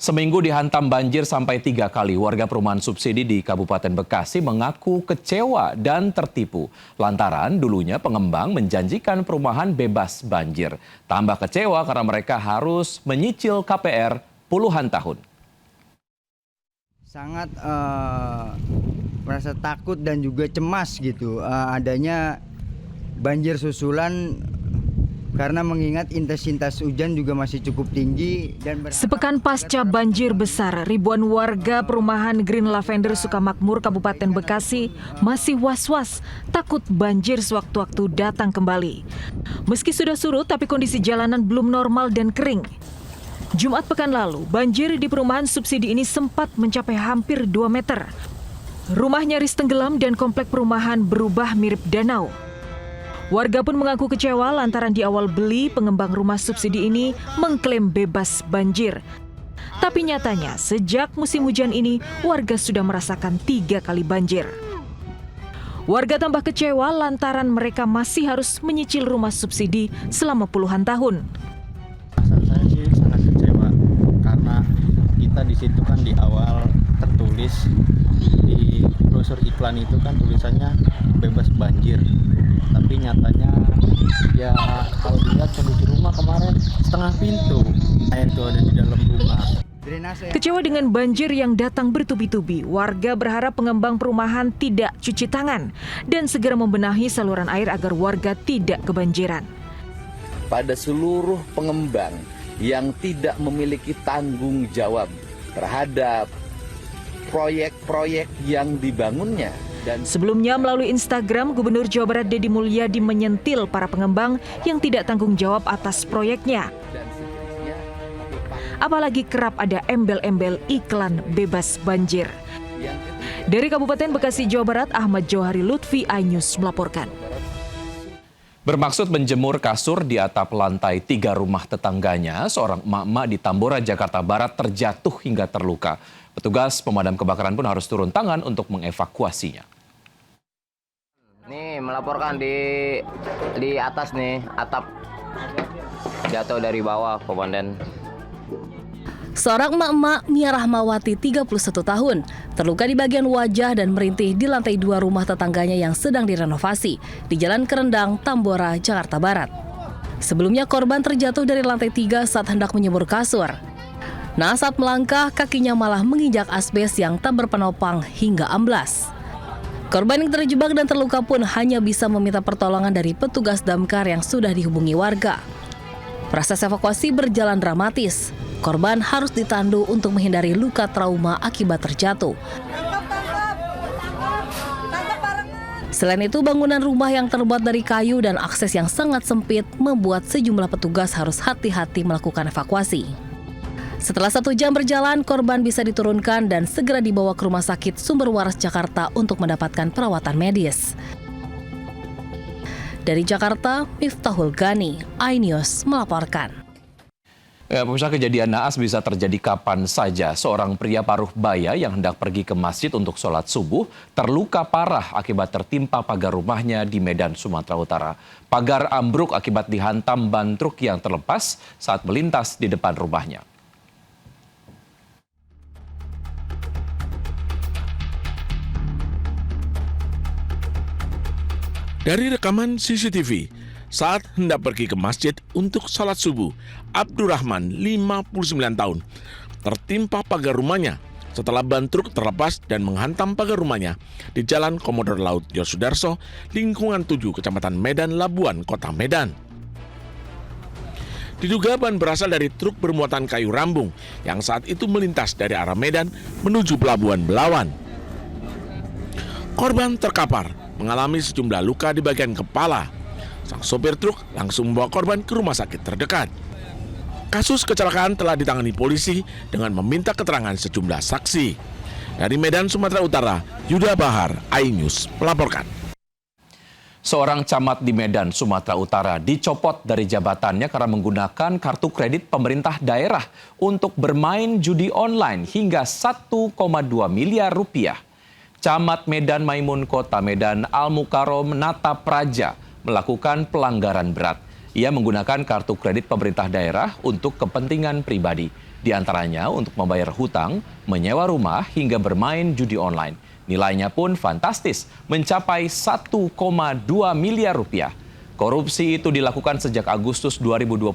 Seminggu dihantam banjir sampai 3 kali, warga perumahan subsidi di Kabupaten Bekasi mengaku kecewa dan tertipu. Lantaran dulunya pengembang menjanjikan perumahan bebas banjir. Tambah kecewa karena mereka harus menyicil KPR puluhan tahun. Sangat merasa takut dan juga cemas gitu adanya banjir susulan. Karena mengingat intensitas hujan juga masih cukup tinggi dan sepekan pasca banjir besar, ribuan warga perumahan Green Lavender Sukamakmur Kabupaten Bekasi masih was-was takut banjir sewaktu-waktu datang kembali. Meski sudah surut, tapi kondisi jalanan belum normal dan kering. Jumat pekan lalu, banjir di perumahan subsidi ini sempat mencapai hampir 2 meter. Rumah nyaris tenggelam dan komplek perumahan berubah mirip danau. Warga pun mengaku kecewa lantaran di awal beli pengembang rumah subsidi ini mengklaim bebas banjir. Tapi nyatanya sejak musim hujan ini warga sudah merasakan 3 kali banjir. Warga tambah kecewa lantaran mereka masih harus menyicil rumah subsidi selama puluhan tahun. Saya sih sangat kecewa karena kita di situ kan di awal tertulis di brosur iklan itu kan tulisannya bebas banjir. Tapi nyatanya ya kalau dilihat kondisi rumah kemarin setengah pintu air itu ada di dalam rumah. Kecewa dengan banjir yang datang bertubi-tubi, warga berharap pengembang perumahan tidak cuci tangan dan segera membenahi saluran air agar warga tidak kebanjiran. Pada seluruh pengembang yang tidak memiliki tanggung jawab terhadap proyek-proyek yang dibangunnya. Sebelumnya melalui Instagram, Gubernur Jawa Barat Deddy Mulyadi menyentil para pengembang yang tidak tanggung jawab atas proyeknya. Apalagi kerap ada embel-embel iklan bebas banjir. Dari Kabupaten Bekasi, Jawa Barat, Ahmad Johari Lutfi, iNews melaporkan. Bermaksud menjemur kasur di atap lantai 3 rumah tetangganya, seorang emak-emak di Tambora, Jakarta Barat terjatuh hingga terluka. Petugas pemadam kebakaran pun harus turun tangan untuk mengevakuasinya. Nih melaporkan di atas nih, atap jatuh dari bawah, Komandan. Seorang emak-emak Mia Rahmawati 31 tahun terluka di bagian wajah dan merintih di lantai 2 rumah tetangganya yang sedang direnovasi di Jalan Kerendang, Tambora, Jakarta Barat. Sebelumnya korban terjatuh dari lantai 3 saat hendak menyemur kasur. Nah, saat melangkah, kakinya malah menginjak asbes yang tak berpenopang hingga amblas. Korban yang terjebak dan terluka pun hanya bisa meminta pertolongan dari petugas damkar yang sudah dihubungi warga. Proses evakuasi berjalan dramatis. Korban harus ditandu untuk menghindari luka trauma akibat terjatuh. Selain itu, bangunan rumah yang terbuat dari kayu dan akses yang sangat sempit membuat sejumlah petugas harus hati-hati melakukan evakuasi. Setelah 1 jam berjalan, korban bisa diturunkan dan segera dibawa ke Rumah Sakit Sumber Waras Jakarta untuk mendapatkan perawatan medis. Dari Jakarta, Miftahul Gani, iNews melaporkan. Ya, pemirsa, kejadian naas bisa terjadi kapan saja. Seorang pria paruh baya yang hendak pergi ke masjid untuk sholat subuh terluka parah akibat tertimpa pagar rumahnya di Medan, Sumatera Utara. Pagar ambruk akibat dihantam ban truk yang terlepas saat melintas di depan rumahnya. Dari rekaman CCTV, saat hendak pergi ke masjid untuk sholat subuh, Abdurrahman, 59 tahun, tertimpa pagar rumahnya setelah ban truk terlepas dan menghantam pagar rumahnya di Jalan Komodor Laut Yosudarso, lingkungan 7, Kecamatan Medan, Labuan, Kota Medan. Diduga ban berasal dari truk bermuatan kayu rambung yang saat itu melintas dari arah Medan menuju Pelabuhan Belawan. Korban terkapar, mengalami sejumlah luka di bagian kepala. Sang sopir truk langsung membawa korban ke rumah sakit terdekat. Kasus kecelakaan telah ditangani polisi dengan meminta keterangan sejumlah saksi. Dari Medan, Sumatera Utara, Yuda Bahar, iNews melaporkan. Seorang camat di Medan, Sumatera Utara dicopot dari jabatannya karena menggunakan kartu kredit pemerintah daerah untuk bermain judi online hingga 1,2 miliar rupiah. Camat Medan Maimun Kota Medan Al-Mukarrom Nata Praja melakukan pelanggaran berat. Ia menggunakan kartu kredit pemerintah daerah untuk kepentingan pribadi. Di antaranya untuk membayar hutang, menyewa rumah, hingga bermain judi online. Nilainya pun fantastis, mencapai 1,2 miliar rupiah. Korupsi itu dilakukan sejak Agustus 2025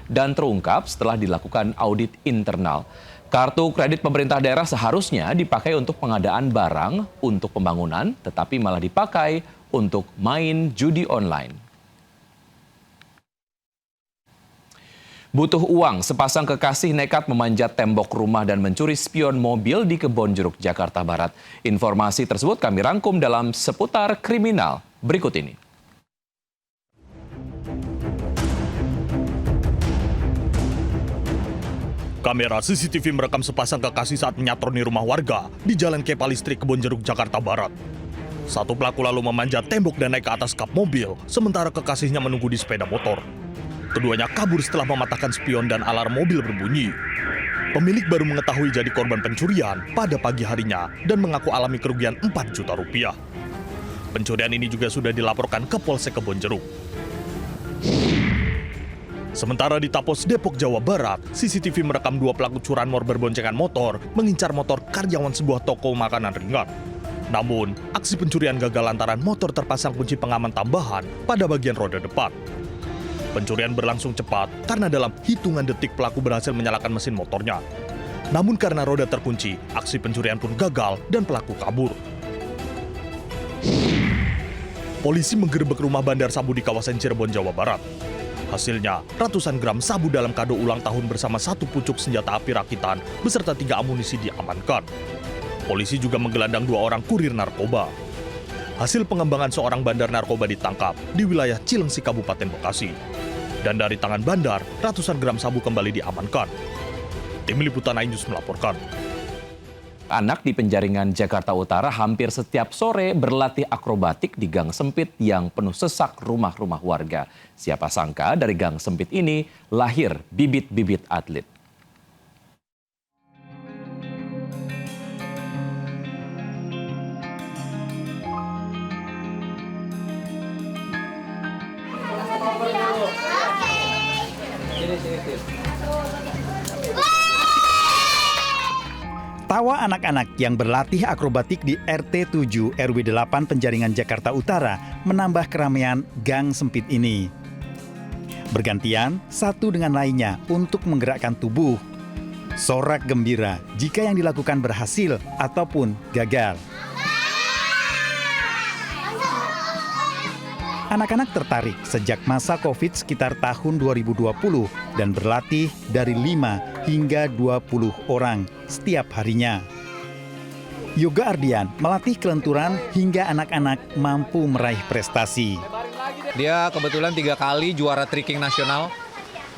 dan terungkap setelah dilakukan audit internal. Kartu kredit pemerintah daerah seharusnya dipakai untuk pengadaan barang untuk pembangunan, tetapi malah dipakai untuk main judi online. Butuh uang, sepasang kekasih nekat memanjat tembok rumah dan mencuri spion mobil di Kebonjeruk, Jakarta Barat. Informasi tersebut kami rangkum dalam Seputar Kriminal berikut ini. Kamera CCTV merekam sepasang kekasih saat menyatroni rumah warga di Jalan Kepa Listrik Kebonjeruk, Jakarta Barat. Satu pelaku lalu memanjat tembok dan naik ke atas kap mobil, sementara kekasihnya menunggu di sepeda motor. Keduanya kabur setelah mematahkan spion dan alarm mobil berbunyi. Pemilik baru mengetahui jadi korban pencurian pada pagi harinya dan mengaku alami kerugian 4 juta rupiah. Pencurian ini juga sudah dilaporkan ke Polsek Kebonjeruk. Sementara di Tapos, Depok, Jawa Barat, CCTV merekam 2 pelaku curanmor berboncengan motor mengincar motor karyawan sebuah toko makanan ringan. Namun, aksi pencurian gagal lantaran motor terpasang kunci pengaman tambahan pada bagian roda depan. Pencurian berlangsung cepat karena dalam hitungan detik pelaku berhasil menyalakan mesin motornya. Namun karena roda terkunci, aksi pencurian pun gagal dan pelaku kabur. Polisi menggerebek rumah bandar sabu di kawasan Cirebon, Jawa Barat. Hasilnya, ratusan gram sabu dalam kado ulang tahun bersama 1 pucuk senjata api rakitan beserta 3 amunisi diamankan. Polisi juga menggelandang 2 orang kurir narkoba. Hasil pengembangan seorang bandar narkoba ditangkap di wilayah Cilengsi, Kabupaten Bekasi. Dan dari tangan bandar, ratusan gram sabu kembali diamankan. Tim Liputan iNews melaporkan. Anak di Penjaringan, Jakarta Utara hampir setiap sore berlatih akrobatik di gang sempit yang penuh sesak rumah-rumah warga. Siapa sangka dari gang sempit ini lahir bibit-bibit atlet. Tawa anak-anak yang berlatih akrobatik di RT 7 RW 8 Penjaringan, Jakarta Utara menambah keramaian gang sempit ini. Bergantian satu dengan lainnya untuk menggerakkan tubuh. Sorak gembira jika yang dilakukan berhasil ataupun gagal. Anak-anak tertarik sejak masa COVID sekitar tahun 2020 dan berlatih dari 5 hingga 20 orang setiap harinya. Yoga Ardian melatih kelenturan hingga anak-anak mampu meraih prestasi. Dia kebetulan 3 kali juara tricking nasional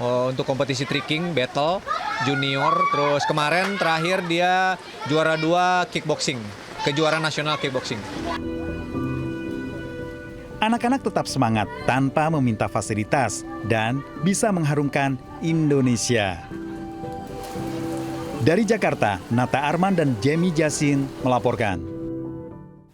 untuk kompetisi tricking battle junior. Terus kemarin terakhir dia juara 2 kickboxing, kejuaraan nasional kickboxing. Anak-anak tetap semangat tanpa meminta fasilitas dan bisa mengharumkan Indonesia. Dari Jakarta, Nata Arman dan Jamie Jasin melaporkan.